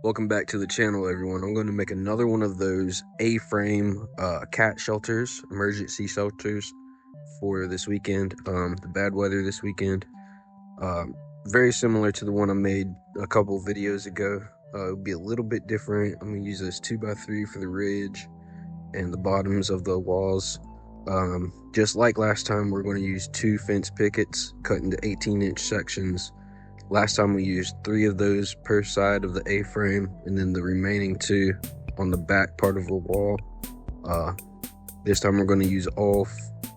Welcome back to the channel, everyone. I'm going to make another one of those A-frame cat shelters, emergency shelters for this weekend, the bad weather this weekend. Very similar to the one I made a couple videos ago. It'll be a little bit different. I'm going to use this 2x3 for the ridge and the bottoms of the walls. Just like last time, we're going to use 2 fence pickets cut into 18-inch sections. Last time we used 3 of those per side of the A-frame, and then the remaining 2 on the back part of the wall. This time we're going to use all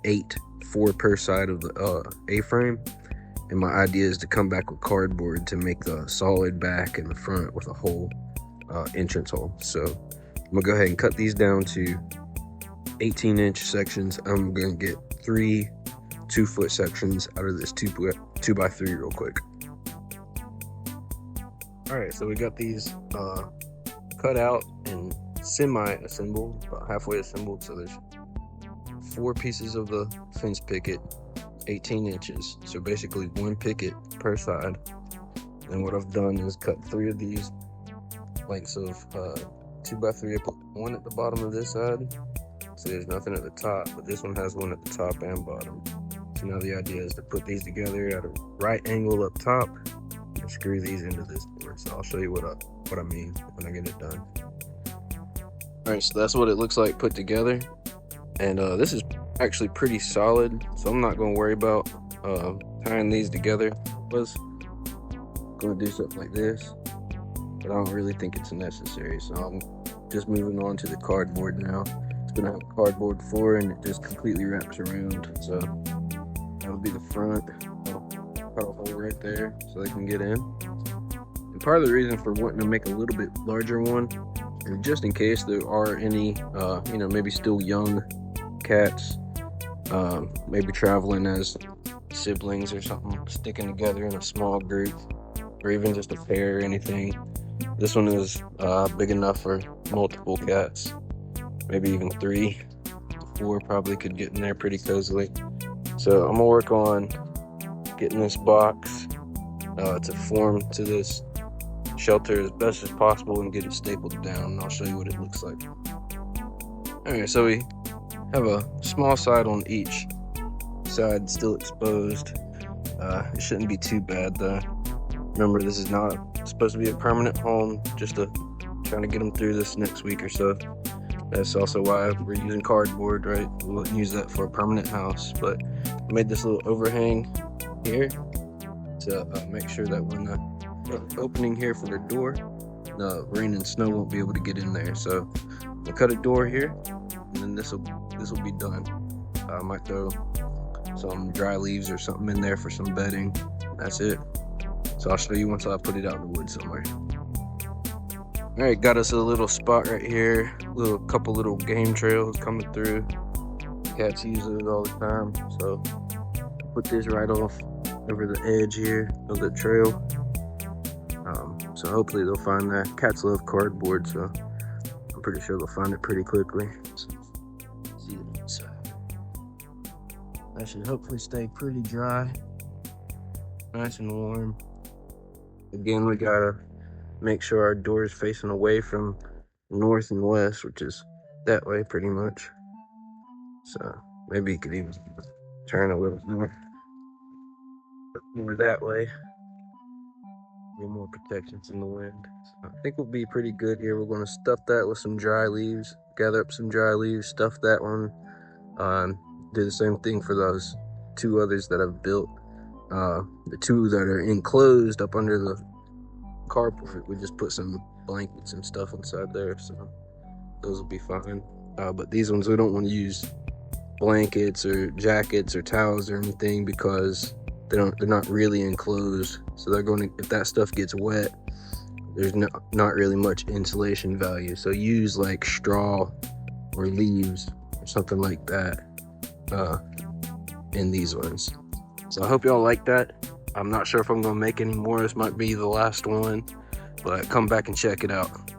8, 4 per side of the A-frame. And my idea is to come back with cardboard to make the solid back and the front with a whole entrance hole. So I'm gonna go ahead and cut these down to 18-inch sections. I'm gonna get 3 2-foot sections out of this 2x3 real quick. All right, so we got these cut out and semi-assembled, about halfway assembled. So there's 4 pieces of the fence picket, 18 inches. So basically 1 picket per side. And what I've done is cut 3 of these lengths of 2x3. I put 1 at the bottom of this side, so there's nothing at the top, but this one has 1 at the top and bottom. So now the idea is to put these together at a right angle up top and screw these into this board. So I'll show you what I mean when I get it done. All right, so that's what it looks like put together. And this is actually pretty solid, so I'm not going to worry about tying these together. I was going to do something like this, but I don't really think it's necessary. So I'm just moving on to the cardboard now. It's going to have a cardboard floor, and it just completely wraps around. So that'll be the front. Cut a hole right there so they can get in. And part of the reason for wanting to make a little bit larger one, and just in case there are any, maybe still young cats, maybe traveling as siblings or something, sticking together in a small group, or even just a pair or anything. This one is big enough for multiple cats, maybe even 3 to 4 probably could get in there pretty cozily. So I'm gonna work on getting this box to form to this shelter as best as possible and get it stapled down, and I'll show you what it looks like. Alright, so we have a small side on each side still exposed. It shouldn't be too bad though. Remember, this is not supposed to be a permanent home, just trying to get them through this next week or so. That's also why we're using cardboard, right? We wouldn't use that for a permanent house, but I made this little overhang here to make sure that when the opening here for the door, the rain and snow won't be able to get in there. So I'll cut a door here, and then this will be done. I might throw some dry leaves or something in there for some bedding. That's it. So I'll show you once I put it out in the woods somewhere. All right, got us a little spot right here. Couple little game trails coming through. Cats use it all the time. So put this right off over the edge here of the trail. So hopefully they'll find that. Cats love cardboard, so I'm pretty sure they'll find it pretty quickly. So, see the inside. That should hopefully stay pretty dry, nice and warm. Again, we gotta make sure our door is facing away from north and west, which is that way pretty much. So maybe you could even turn a little more that way. A little more protections in the wind. So I think we'll be pretty good here. We're going to stuff that with some dry leaves, gather up some dry leaves, stuff that one. Do the same thing for those 2 others that I've built. The 2 that are enclosed up under the carport, we just put some blankets and stuff inside there, so those will be fine. But these ones, we don't want to use blankets or jackets or towels or anything, because they're not really enclosed. So they're going to, if that stuff gets wet, there's not really much insulation value. So use like straw or leaves or something like that in these ones. So I hope y'all like that. I'm not sure if I'm gonna make any more. This might be the last one, but come back and check it out.